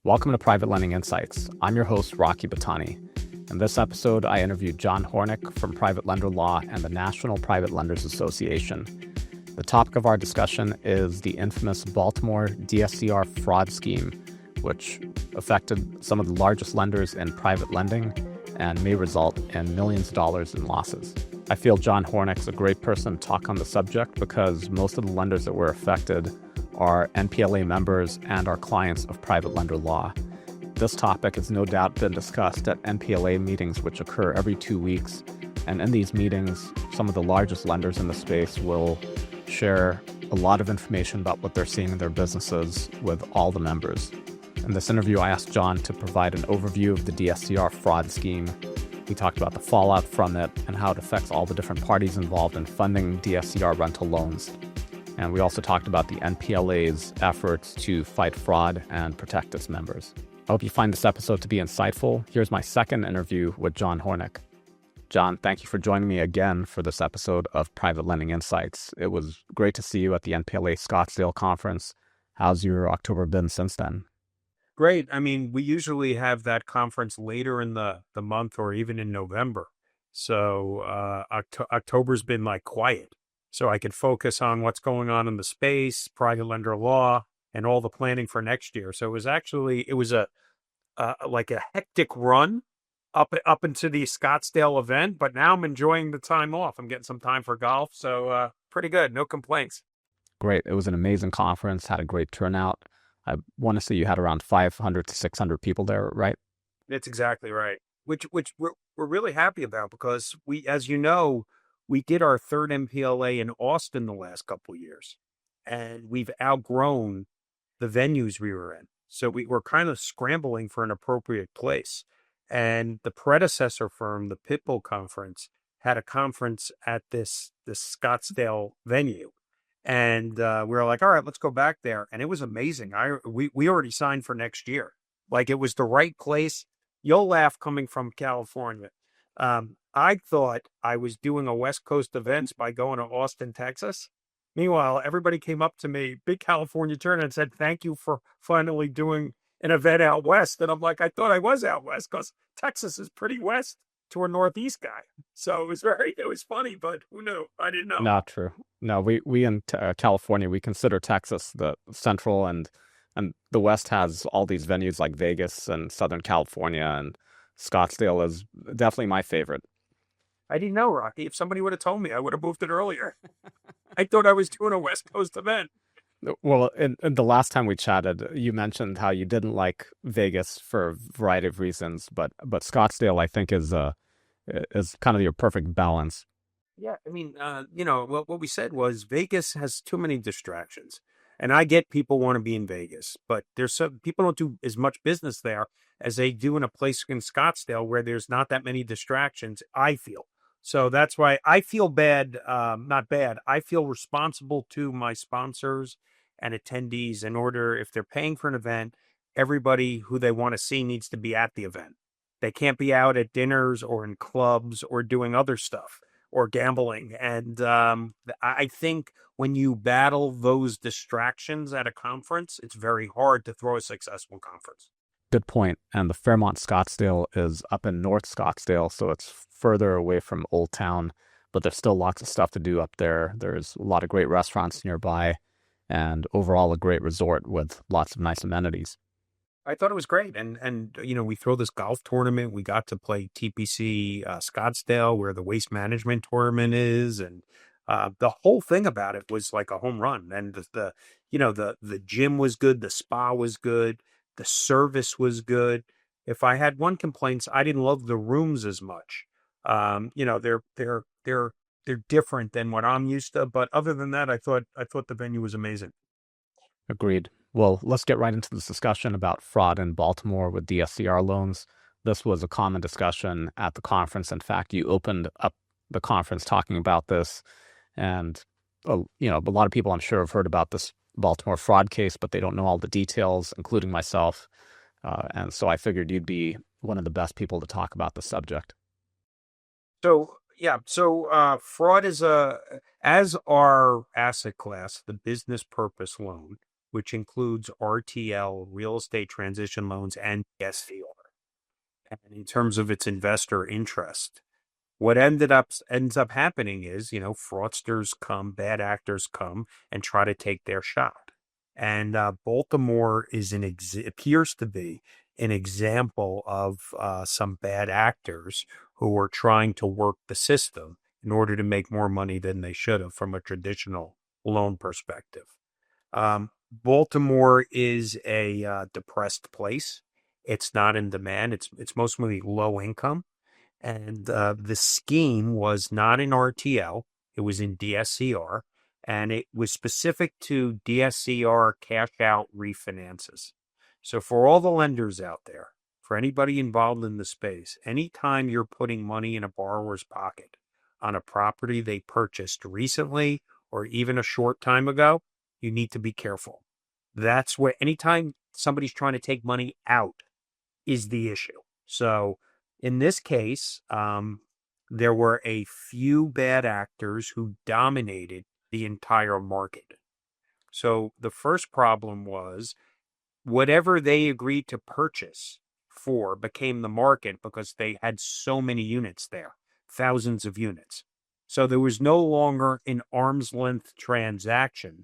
Welcome to Private Lending Insights. I'm your host, Rocky Butani. In this episode, I interviewed Jon Hornik from Private Lender Law and the National Private Lenders Association. The topic of our discussion is the infamous Baltimore DSCR fraud scheme, which affected some of the largest lenders in private lending and may result in millions of dollars in losses. I feel Jon Hornik's a great person to talk on the subject because most of the lenders that were affected are NPLA members and are clients of private lender law. This topic has no doubt been discussed at NPLA meetings, which occur every 2 weeks. And in these meetings, some of the largest lenders in the space will share a lot of information about what they're seeing in their businesses with all the members. In this interview, I asked Jon to provide an overview of the DSCR fraud scheme. We talked about the fallout from it and how it affects all the different parties involved in funding DSCR rental loans. And we also talked about the NPLA's efforts to fight fraud and protect its members. I hope you find this episode to be insightful. Here's my second interview with Jon Hornik. Jon, thank you for joining me again for this episode of Private Lending Insights. It was great to see you at the NPLA Scottsdale conference. How's your October been since then? Great. I mean, we usually have that conference later in the month or even in November. So October's been like quiet. So I could focus on what's going on in the space, private lender law, and all the planning for next year. So it was a hectic run up into the Scottsdale event, but now I'm enjoying the time off. I'm getting some time for golf, so pretty good. No complaints. Great. It was an amazing conference, had a great turnout. I want to say you had around 500 to 600 people there, right? That's exactly right. Which we're really happy about because as you know, we did our third NPLA in Austin the last couple of years, and we've outgrown the venues we were in. So we were kind of scrambling for an appropriate place. And the predecessor firm, the Pitbull Conference, had a conference at this Scottsdale venue. And we were like, all right, let's go back there. And it was amazing. We already signed for next year. Like, it was the right place. You'll laugh coming from California. I thought I was doing a West Coast events by going to Austin, Texas. Meanwhile, everybody came up to me, big California turn, and said, thank you for finally doing an event out West. And I'm like, I thought I was out West because Texas is pretty West to a Northeast guy. So it was funny, but who knew? I didn't know. Not true. No, we in California, we consider Texas the central, and the West has all these venues like Vegas and Southern California, and Scottsdale is definitely my favorite. I didn't know, Rocky. If somebody would have told me, I would have moved it earlier. I thought I was doing a West Coast event. Well, in the last time we chatted, you mentioned how you didn't like Vegas for a variety of reasons, but Scottsdale, I think, is kind of your perfect balance. Yeah, I mean, what we said was Vegas has too many distractions. And I get people want to be in Vegas, but there's some people don't do as much business there as they do in a place in Scottsdale where there's not that many distractions, I feel. So that's why I feel bad, not bad. I feel responsible to my sponsors and attendees in order, if they're paying for an event, everybody who they want to see needs to be at the event. They can't be out at dinners or in clubs or doing other stuff or gambling. And I think when you battle those distractions at a conference, it's very hard to throw a successful conference. Good point. And the Fairmont Scottsdale is up in North Scottsdale, so it's further away from Old Town, but there's still lots of stuff to do up there. There's a lot of great restaurants nearby, and overall a great resort with lots of nice amenities. I thought it was great. And we throw this golf tournament. We got to play TPC Scottsdale, where the waste management tournament is. And the whole thing about it was like a home run. And the gym was good. The spa was good. The service was good. If I had one complaint, I didn't love the rooms as much. They're different than what I'm used to. But other than that, I thought the venue was amazing. Agreed. Well, let's get right into this discussion about fraud in Baltimore with DSCR loans. This was a common discussion at the conference. In fact, you opened up the conference talking about this. And, a lot of people, I'm sure, have heard about this Baltimore fraud case, but they don't know all the details, including myself. And so I figured you'd be one of the best people to talk about the subject. So fraud is as our asset class, the business purpose loan, which includes RTL, real estate transition loans, and DSCR. And in terms of its investor interest, what ends up happening is, fraudsters come, bad actors come and try to take their shot. And Baltimore appears to be an example of some bad actors who are trying to work the system in order to make more money than they should have from a traditional loan perspective. Baltimore is a depressed place. It's not in demand. It's mostly low income. And the scheme was not in RTL. It was in DSCR. And it was specific to DSCR cash out refinances. So for all the lenders out there, for anybody involved in the space, anytime you're putting money in a borrower's pocket on a property they purchased recently or even a short time ago, you need to be careful. That's where anytime somebody's trying to take money out is the issue. So in this case, there were a few bad actors who dominated the entire market. So the first problem was whatever they agreed to purchase for became the market because they had so many units there, thousands of units. So there was no longer an arm's length transaction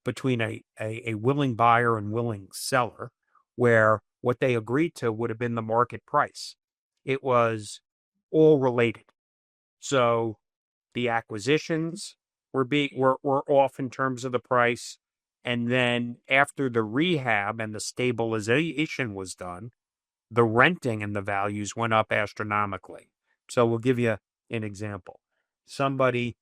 between a willing buyer and willing seller, where what they agreed to would have been the market price. It was all related. So the acquisitions were off in terms of the price. And then after the rehab and the stabilization was done, the renting and the values went up astronomically. So we'll give you an example. Somebody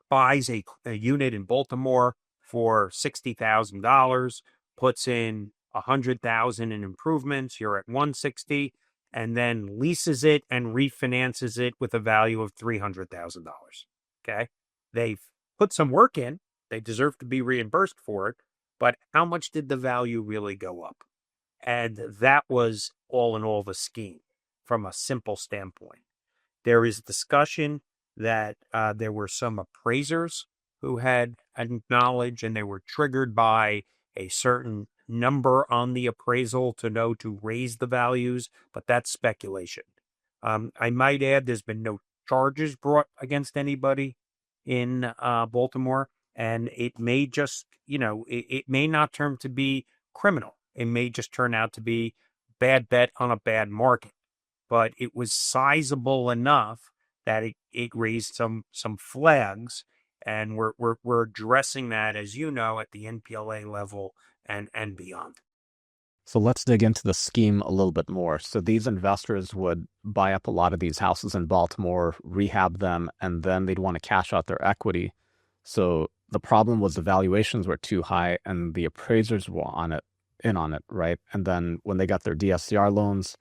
buys a unit in Baltimore for $60,000, puts in $100,000 in improvements. You're at $160,000, and then leases it and refinances it with a value of $300,000. Okay, they've put some work in. They deserve to be reimbursed for it, but how much did the value really go up? And that was all in all the scheme from a simple standpoint. There is discussion that there were some appraisers who had acknowledged and they were triggered by a certain number on the appraisal to raise the values, but that's speculation. I might add there's been no charges brought against anybody in Baltimore, and it may just, it may not turn to be criminal. It may just turn out to be bad bet on a bad market, but it was sizable enough that it raised some flags, and we're addressing that, as you know, at the NPLA level and beyond. So let's dig into the scheme a little bit more. So these investors would buy up a lot of these houses in Baltimore, rehab them, and then they'd want to cash out their equity. So the problem was the valuations were too high and the appraisers were in on it, right? And then when they got their DSCR loans,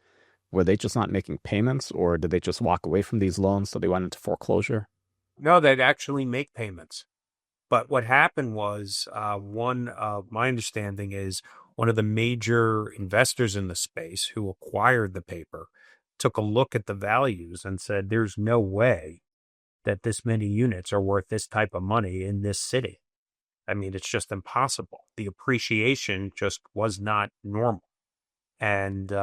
were they just not making payments, or did they just walk away from these loans so they went into foreclosure? No, they'd actually make payments. But what happened was, one of my understanding is one of the major investors in the space who acquired the paper took a look at the values and said, there's no way that this many units are worth this type of money in this city. I mean, it's just impossible. The appreciation just was not normal. And,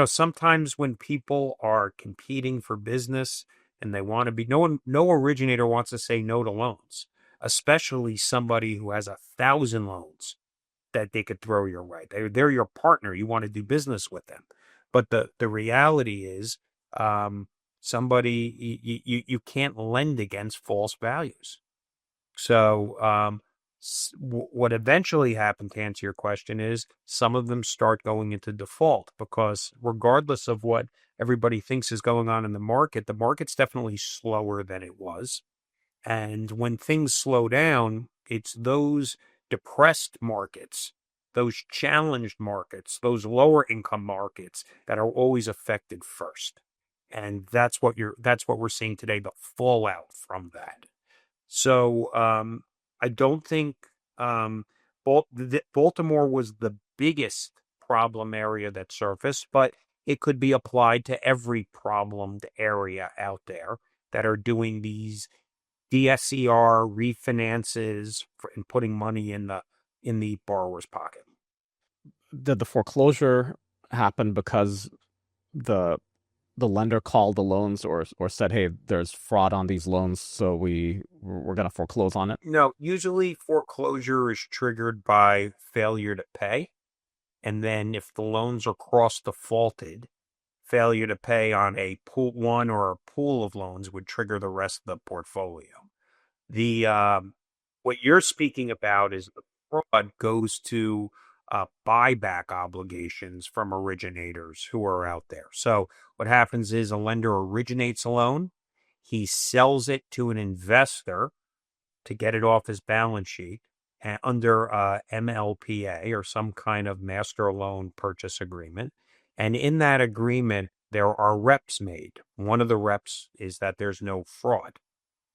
sometimes when people are competing for business and they want to be, no originator wants to say no to loans, especially somebody who has 1,000 loans that they could throw your way. They're your partner. You want to do business with them. But the reality is, you can't lend against false values. So what eventually happened, to answer your question, is some of them start going into default because regardless of what everybody thinks is going on in the market's definitely slower than it was. And when things slow down, it's those depressed markets, those challenged markets, those lower income markets that are always affected first. And that's what we're seeing today, the fallout from that. So I don't think Baltimore was the biggest problem area that surfaced, but it could be applied to every problemed area out there that are doing these DSCR refinances and putting money in the in the borrower's pocket. Did the foreclosure happen because the the lender called the loans or said, "Hey, there's fraud on these loans, so we're going to foreclose on it"? No, usually foreclosure is triggered by failure to pay. And then if the loans are cross defaulted, failure to pay on a pool one or a pool of loans would trigger the rest of the portfolio. The what you're speaking about is the fraud goes to buyback obligations from originators who are out there. So what happens is a lender originates a loan, he sells it to an investor to get it off his balance sheet and under MLPA or some kind of master loan purchase agreement. And in that agreement, there are reps made. One of the reps is that there's no fraud.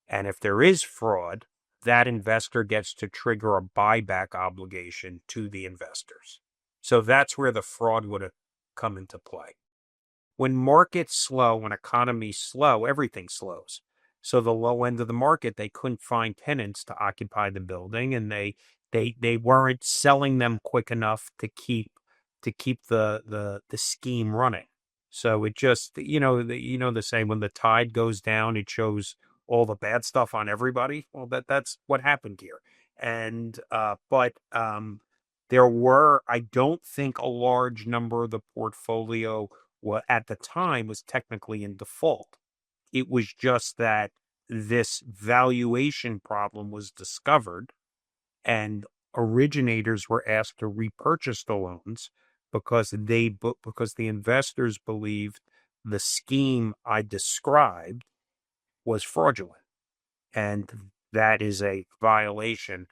And if there is fraud, that investor gets to trigger a buyback obligation to the investors. So that's where the fraud would have come into play. When markets slow, when economies slow, everything slows. So the low end of the market, they couldn't find tenants to occupy the building, and they weren't selling them quick enough to keep the scheme running. So it just the saying, when the tide goes down, it shows all the bad stuff on everybody. Well, that's what happened here. And there were, I don't think, a large number of the portfolio at the time was technically in default. It was just that this valuation problem was discovered, and originators were asked to repurchase the loans because the investors believed the scheme I described was fraudulent, and that is a violation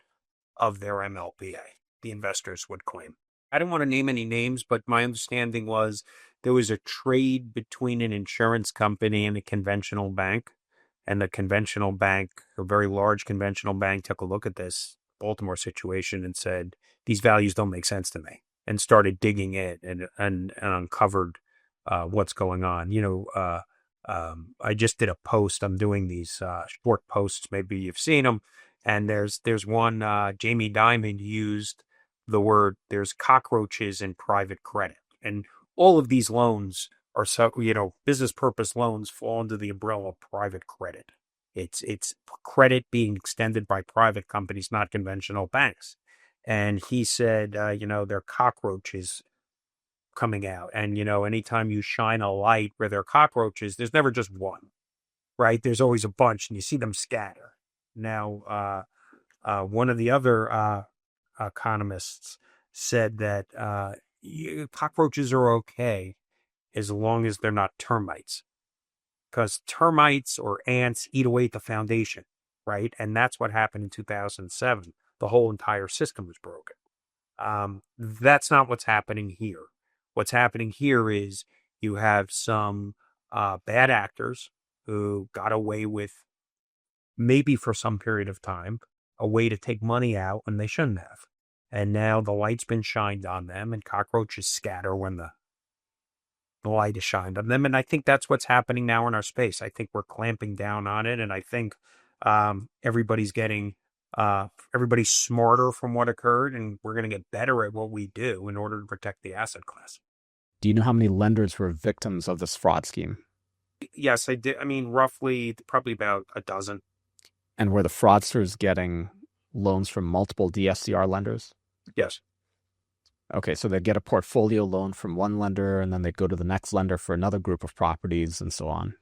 of their MLPA, the investors would claim. I don't want to name any names, but my understanding was there was a trade between an insurance company and a conventional bank. And the conventional bank, a very large conventional bank, took a look at this Baltimore situation and said, these values don't make sense to me, and started digging in and uncovered what's going on. I just did a post. I'm doing these short posts. Maybe you've seen them. And there's one, Jamie Dimon used the word, there's cockroaches in private credit. And all of these loans are business purpose loans fall under the umbrella of private credit. It's credit being extended by private companies, not conventional banks. And he said, there are cockroaches coming out. And, anytime you shine a light where there are cockroaches, there's never just one, right? There's always a bunch, and you see them scatter. Now, one of the other economists said that cockroaches are okay as long as they're not termites, because termites or ants eat away at the foundation, right? And that's what happened in 2007. The whole entire system was broken. That's not what's happening here. What's happening here is you have some bad actors who got away with, maybe for some period of time, a way to take money out when they shouldn't have. And now the light's been shined on them, and cockroaches scatter when the light is shined on them. And I think that's what's happening now in our space. I think we're clamping down on it, and I think everybody's smarter from what occurred, and we're going to get better at what we do in order to protect the asset class. Do you know how many lenders were victims of this fraud scheme? Yes, I did. I mean, roughly, probably about a dozen. And were the fraudsters getting loans from multiple DSCR lenders? Yes. Okay, so they'd get a portfolio loan from one lender, and then they'd go to the next lender for another group of properties, and so on.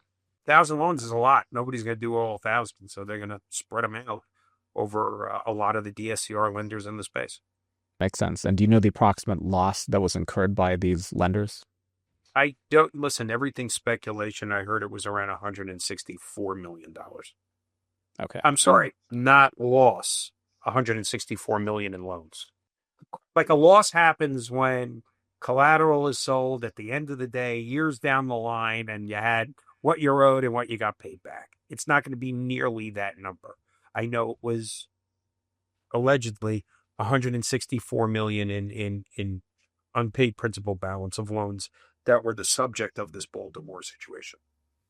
1,000 loans is a lot. Nobody's going to do all 1,000, so they're going to spread them out over a lot of the DSCR lenders in the space. Makes sense. And do you know the approximate loss that was incurred by these lenders? I don't, listen, everything's speculation. I heard it was around $164 million. Okay. I'm sorry, not loss, $164 million in loans. Like, a loss happens when collateral is sold at the end of the day, years down the line, and you had what you owed and what you got paid back. It's not going to be nearly that number. I know it was allegedly $164 million in unpaid principal balance of loans that were the subject of this Baltimore situation.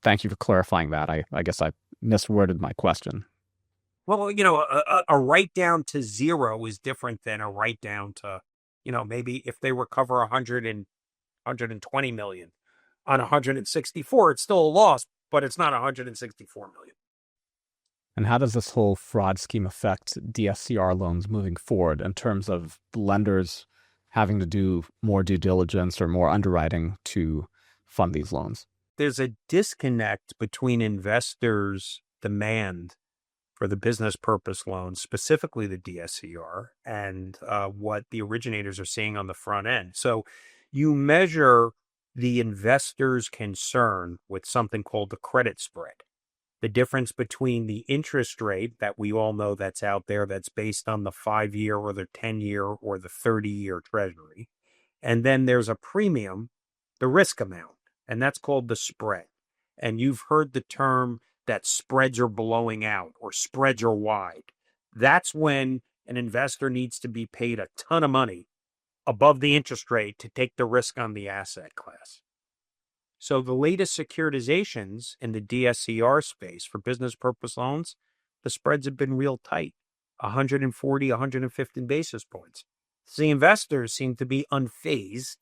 Thank you for clarifying that. I guess I misworded my question. Well, a write down to zero is different than a write down to, maybe if they recover 120 million on 164, it's still a loss, but it's not 164 million. And how does this whole fraud scheme affect DSCR loans moving forward in terms of lenders having to do more due diligence or more underwriting to fund these loans? There's a disconnect between investors' demand for the business purpose loans, specifically the DSCR, and what the originators are seeing on the front end. So you measure the investor's concern with something called the credit spread, the difference between the interest rate that we all know that's out there that's based on the 5-year or the 10-year or the 30-year treasury. And then there's a premium, the risk amount, and that's called the spread. And you've heard the term that spreads are blowing out or spreads are wide. That's when an investor needs to be paid a ton of money above the interest rate to take the risk on the asset class. So the latest securitizations in the DSCR space for business purpose loans, the spreads have been real tight, 140, 150 basis points. So the investors seem to be unfazed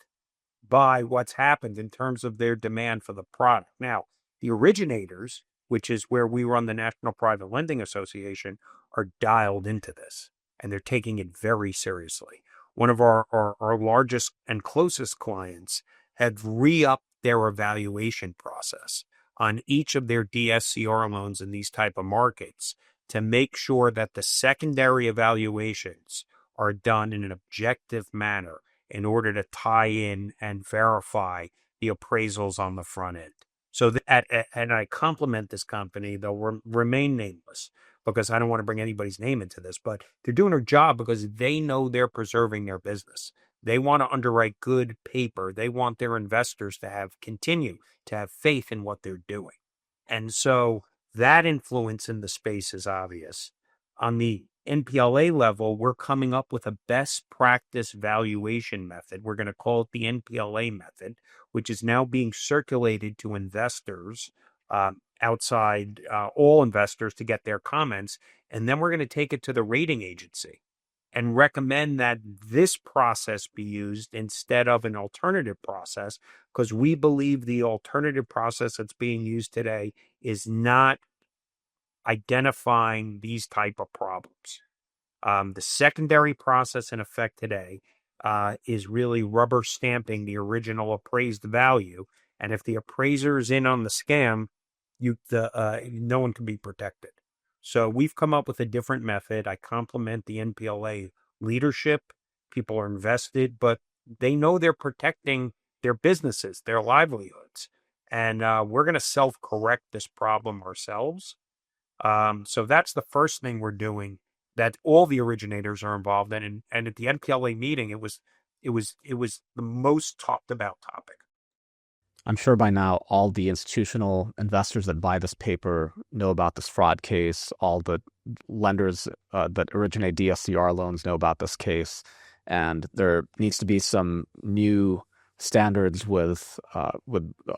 by what's happened in terms of their demand for the product. Now, the originators, which is where we run the National Private Lending Association, are dialed into this, and they're taking it very seriously. One of our largest and closest clients had re-upped their evaluation process on each of their DSCR loans in these type of markets to make sure that the secondary evaluations are done in an objective manner in order to tie in and verify the appraisals on the front end. So and I compliment this company, they'll remain nameless because I don't want to bring anybody's name into this, but they're doing their job because they know they're preserving their business. They want to underwrite good paper. They want their investors to continue to have faith in what they're doing. And so that influence in the space is obvious. On the NPLA level, we're coming up with a best practice valuation method. We're going to call it the NPLA method, which is now being circulated to investors, outside all investors to get their comments. And then we're going to take it to the rating agency and recommend that this process be used instead of an alternative process, because we believe the alternative process that's being used today is not identifying these type of problems. The secondary process in effect today is really rubber stamping the original appraised value, and if the appraiser is in on the scam, no one can be protected. So we've come up with a different method. I compliment the NPLA leadership. People are invested, but they know they're protecting their businesses, their livelihoods, and we're going to self-correct this problem ourselves. So that's the first thing we're doing that all the originators are involved in. And at the NPLA meeting, it was the most talked about topic. I'm sure by now all the institutional investors that buy this paper know about this fraud case. All the lenders that originate DSCR loans know about this case. And there needs to be some new standards with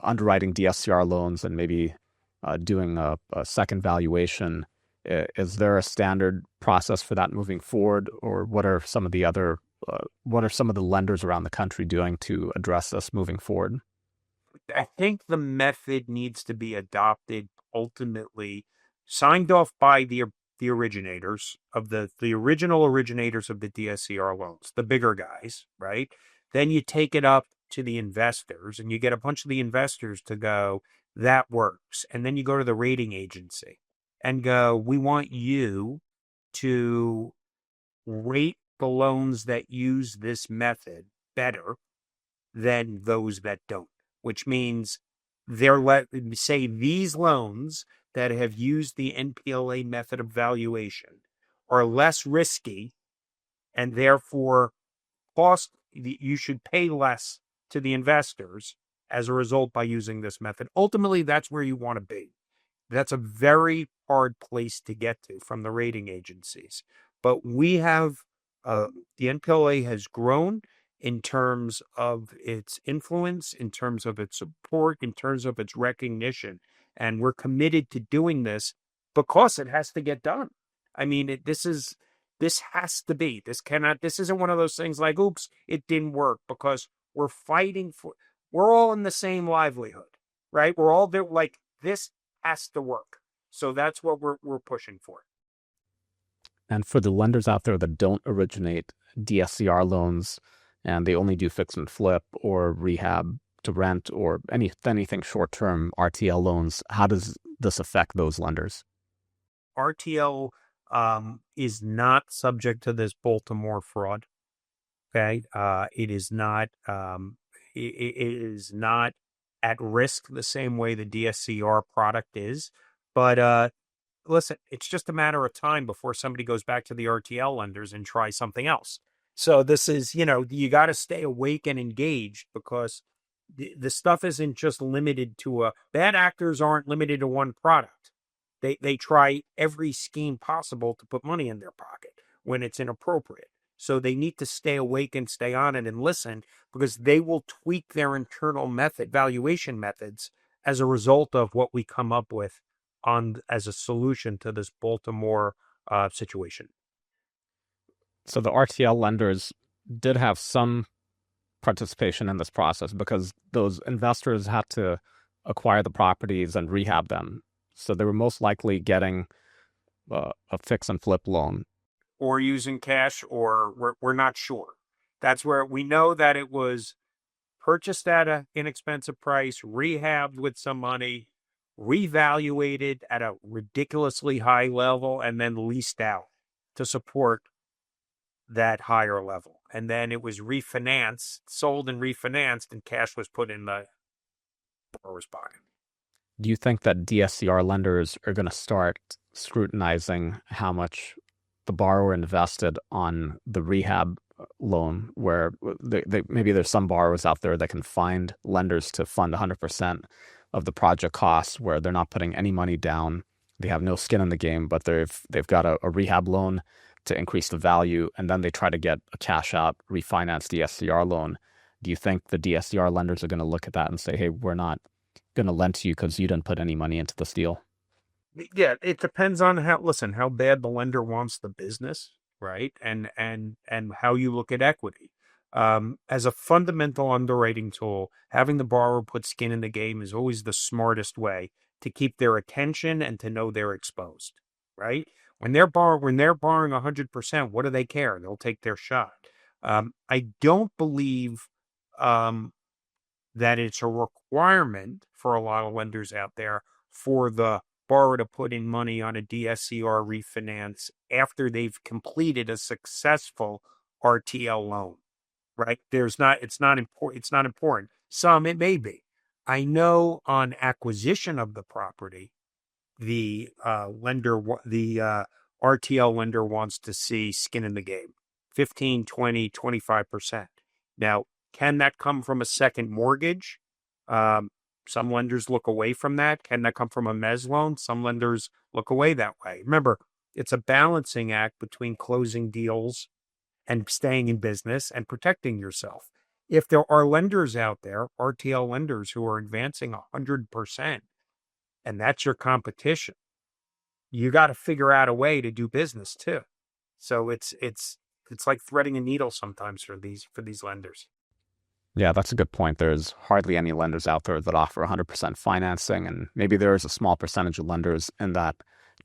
underwriting DSCR loans and maybe doing a second valuation. Is there a standard process for that moving forward, or what are some of the lenders around the country doing to address this moving forward? I think the method needs to be adopted, ultimately signed off by the originators of the original originators of the DSCR loans, the bigger guys, right? Then you take it up to the investors and you get a bunch of the investors to go, that works. And then you go to the rating agency and go, we want you to rate the loans that use this method better than those that don't, which means say these loans that have used the NPLA method of valuation are less risky and therefore you should pay less to the investors as a result by using this method. Ultimately, that's where you want to be. That's a very hard place to get to from the rating agencies. But we have, the NPLA has grown in terms of its influence, in terms of its support, in terms of its recognition. And we're committed to doing this because it has to get done. I mean, this has to be. This isn't one of those things like, oops, it didn't work, because we're fighting for, we're all in the same livelihood, right? We're all there, like, this has to work. So that's what we're pushing for. And for the lenders out there that don't originate DSCR loans and they only do fix and flip or rehab to rent or anything short-term RTL loans, how does this affect those lenders? RTL is not subject to this Baltimore fraud. Okay, it is not. It is not at risk the same way the DSCR product is. But listen, it's just a matter of time before somebody goes back to the RTL lenders and tries something else. So this is, you got to stay awake and engaged, because the stuff isn't just limited to bad actors aren't limited to one product. They try every scheme possible to put money in their pocket when it's inappropriate. So they need to stay awake and stay on it and listen, because they will tweak their internal valuation methods as a result of what we come up with as a solution to this Baltimore situation. So the RTL lenders did have some participation in this process because those investors had to acquire the properties and rehab them. So they were most likely getting a fix and flip loan. Or using cash, or we're not sure. That's where we know that it was purchased at an inexpensive price, rehabbed with some money, revaluated at a ridiculously high level, and then leased out to support that higher level. And then it was refinanced, sold and refinanced, and cash was put in the borrower's pocket. Do you think that DSCR lenders are going to start scrutinizing how much the borrower invested on the rehab loan, where maybe there's some borrowers out there that can find lenders to fund 100% of the project costs, where they're not putting any money down, they have no skin in the game, but they've got a rehab loan to increase the value, and then they try to get a cash out refinance DSCR loan. Do you think the DSCR lenders are going to look at that and say, hey, we're not going to lend to you because you didn't put any money into this deal? Yeah, it depends on how bad the lender wants the business, right? And how you look at equity. As a fundamental underwriting tool, having the borrower put skin in the game is always the smartest way to keep their attention and to know they're exposed, right? When they're borrowing 100%, what do they care? They'll take their shot. I don't believe that it's a requirement for a lot of lenders out there for the borrower to put in money on a DSCR refinance after they've completed a successful RTL loan, right? It's not important. It's not important. Some, it may be. I know on acquisition of the property, the RTL lender wants to see skin in the game, 15, 20, 25%. Now, can that come from a second mortgage? Some lenders look away from that. Can that come from a mezz loan? Some lenders look away that way. Remember, it's a balancing act between closing deals and staying in business and protecting yourself. If there are lenders out there, RTL lenders, who are advancing 100%, and that's your competition, you got to figure out a way to do business too. So it's like threading a needle sometimes for these lenders. Yeah, that's a good point. There's hardly any lenders out there that offer 100% financing, and maybe there is a small percentage of lenders in that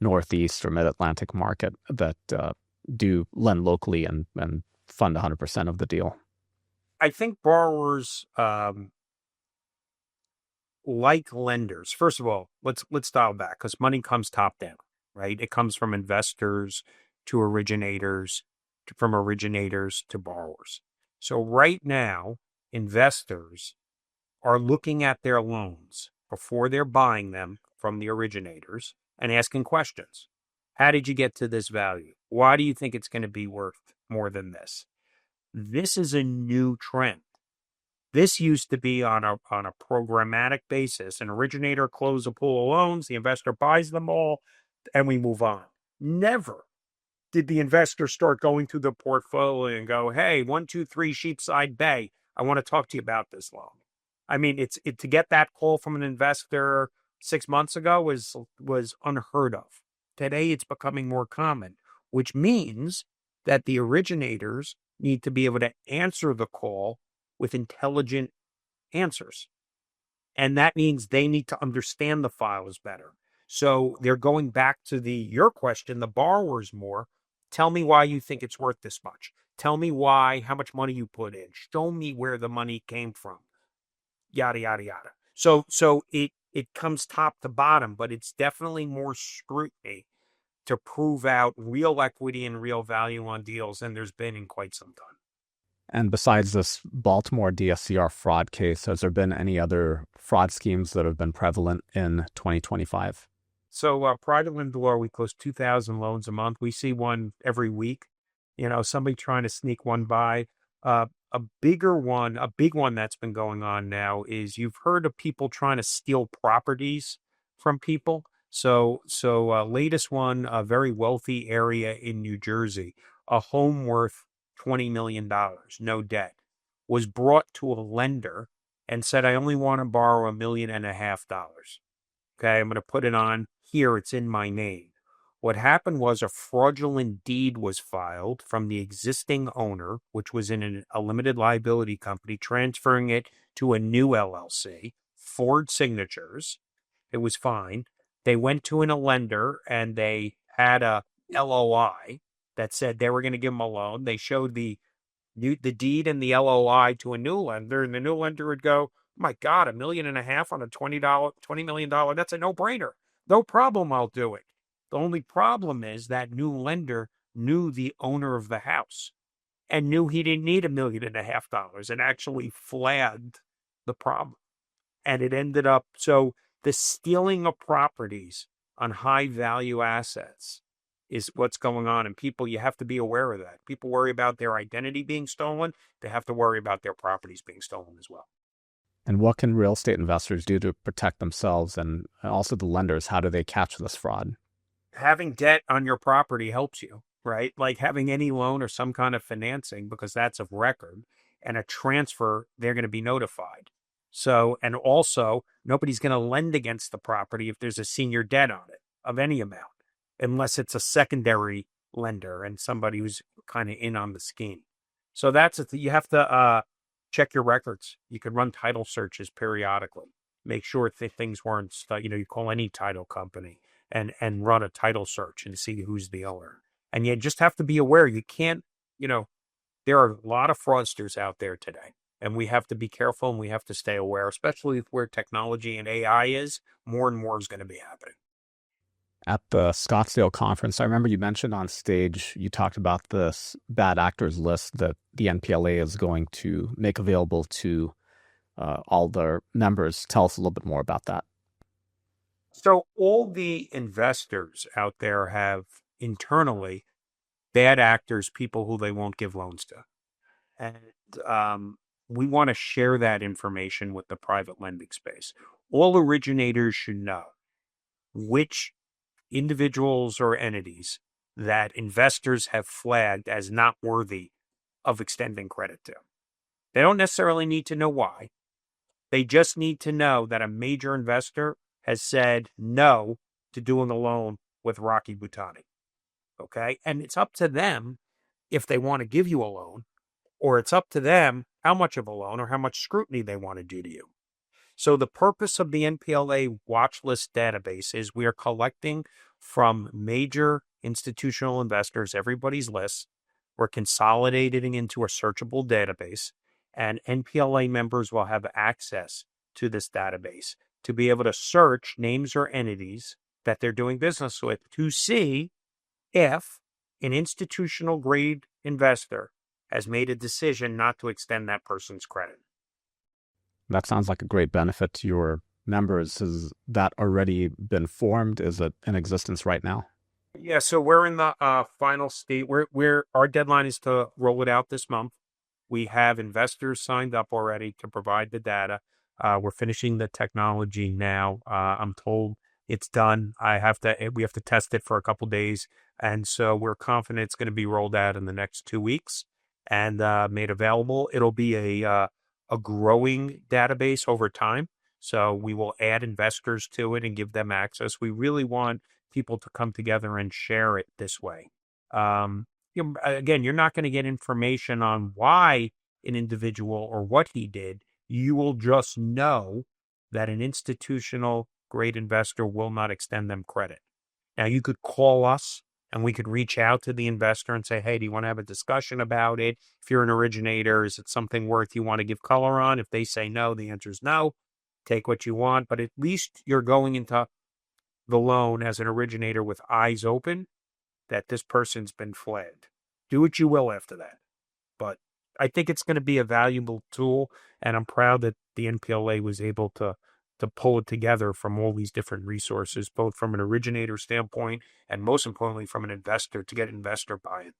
Northeast or Mid-Atlantic market that do lend locally and fund 100% of the deal. I think borrowers like lenders. First of all, let's dial back, because money comes top down, right? It comes from investors to originators, from originators to borrowers. So right now, investors are looking at their loans before they're buying them from the originators and asking questions. How did you get to this value? Why do you think it's going to be worth more than this? This is a new trend. This used to be on a programmatic basis. An originator closes a pool of loans, the investor buys them all, and we move on. Never did the investor start going through the portfolio and go, hey, 1, 2, 3 Sheepside Bay, I want to talk to you about this loan. I mean, to get that call from an investor 6 months ago was unheard of. today it's becoming more common, which means that the originators need to be able to answer the call with intelligent answers. And that means they need to understand the files better. So they're going back to your question, the borrowers more. Tell me why you think it's worth this much. Tell me how much money you put in. Show me where the money came from. Yada, yada, yada. So it comes top to bottom, but it's definitely more scrutiny to prove out real equity and real value on deals than there's been in quite some time. And besides this Baltimore DSCR fraud case, has there been any other fraud schemes that have been prevalent in 2025? So private lender law, we close 2,000 loans a month. We see one every week. Somebody trying to sneak one by. A big one that's been going on now is you've heard of people trying to steal properties from people. So latest one, a very wealthy area in New Jersey, a home worth $20 million, no debt, was brought to a lender and said, I only want to borrow $1.5 million. Okay, I'm going to put it on here. It's in my name. What happened was a fraudulent deed was filed from the existing owner, which was in a limited liability company, transferring it to a new LLC, forged signatures. It was fine. They went to a lender and they had a LOI that said they were going to give them a loan. They showed the deed and the LOI to a new lender, and the new lender would go, oh my God, $1.5 million on a $20 million, that's a no-brainer. No problem, I'll do it. The only problem is that new lender knew the owner of the house and knew he didn't need $1.5 million and actually flagged the problem. And it ended up, so the stealing of properties on high value assets is what's going on. And people, you have to be aware of that. People worry about their identity being stolen. They have to worry about their properties being stolen as well. And what can real estate investors do to protect themselves and also the lenders? How do they catch this fraud? Having debt on your property helps you, right? Like having any loan or some kind of financing, because that's of record, and a transfer, they're going to be notified. So, and also nobody's going to lend against the property if there's a senior debt on it of any amount, unless it's a secondary lender and somebody who's kind of in on the scheme. So you have to check your records. You can run title searches periodically. Make sure things weren't, you call any title company and run a title search and see who's the owner. And you just have to be aware. You can't, there are a lot of fraudsters out there today. And we have to be careful and we have to stay aware, especially where technology and AI is. More and more is going to be happening. At the Scottsdale conference, I remember you mentioned on stage, you talked about this bad actors list that the NPLA is going to make available to all their members. Tell us a little bit more about that. So all the investors out there have internally bad actors, people who they won't give loans to. And we want to share that information with the private lending space. All originators should know which individuals or entities that investors have flagged as not worthy of extending credit to. They don't necessarily need to know why. They just need to know that a major investor has said no to doing a loan with Rocky Butani. Okay? And it's up to them if they want to give you a loan, or it's up to them how much of a loan or how much scrutiny they want to do to you. So the purpose of the NPLA Watchlist database is we are collecting from major institutional investors, everybody's list. We're consolidating into a searchable database, and NPLA members will have access to this database to be able to search names or entities that they're doing business with to see if an institutional grade investor has made a decision not to extend that person's credit. That sounds like a great benefit to your members. Has that already been formed? Is it in existence right now? Yeah, so we're in the final state. Our deadline is to roll it out this month. We have investors signed up already to provide the data. We're finishing the technology now. I'm told it's done. We have to test it for a couple days, and so we're confident it's going to be rolled out in the next 2 weeks and made available. It'll be a growing database over time. So we will add investors to it and give them access. We really want people to come together and share it this way. Again, you're not going to get information on why an individual or what he did. You will just know that an institutional great investor will not extend them credit. Now, you could call us and we could reach out to the investor and say, hey, do you want to have a discussion about it? If you're an originator, is it something worth you want to give color on? If they say no, the answer is no. Take what you want, but at least you're going into the loan as an originator with eyes open that this person's been flagged. Do what you will after that. But I think it's going to be a valuable tool, and I'm proud that the NPLA was able to pull it together from all these different resources, both from an originator standpoint and most importantly from an investor, to get investor buy-in.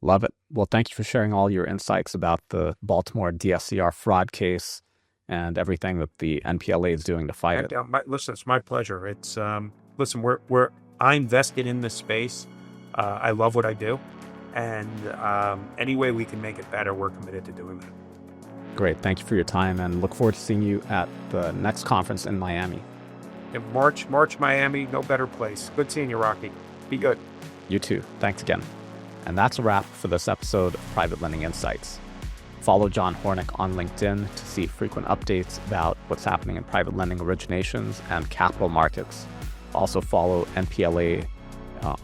Love it. Well, thank you for sharing all your insights about the Baltimore DSCR fraud case and everything that the NPLA is doing to fight it. Listen, it's my pleasure. It's listen, I'm vested in this space. I love what I do, and any way we can make it better, we're committed to doing that. Great. Thank you for your time, and look forward to seeing you at the next conference in Miami. In March, Miami, no better place. Good seeing you, Rocky. Be good. You too. Thanks again. And that's a wrap for this episode of Private Lending Insights. Follow Jon Hornik on LinkedIn to see frequent updates about what's happening in private lending originations and capital markets. Also follow NPLA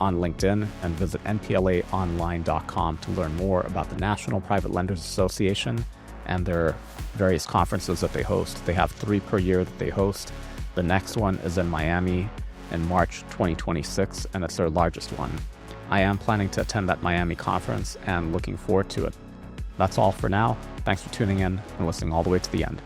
on LinkedIn and visit nplaonline.com to learn more about the National Private Lenders Association and their various conferences that they host. They have 3 per year that they host. The next one is in Miami in March 2026, and it's their largest one. I am planning to attend that Miami conference and looking forward to it. That's all for now. Thanks for tuning in and listening all the way to the end.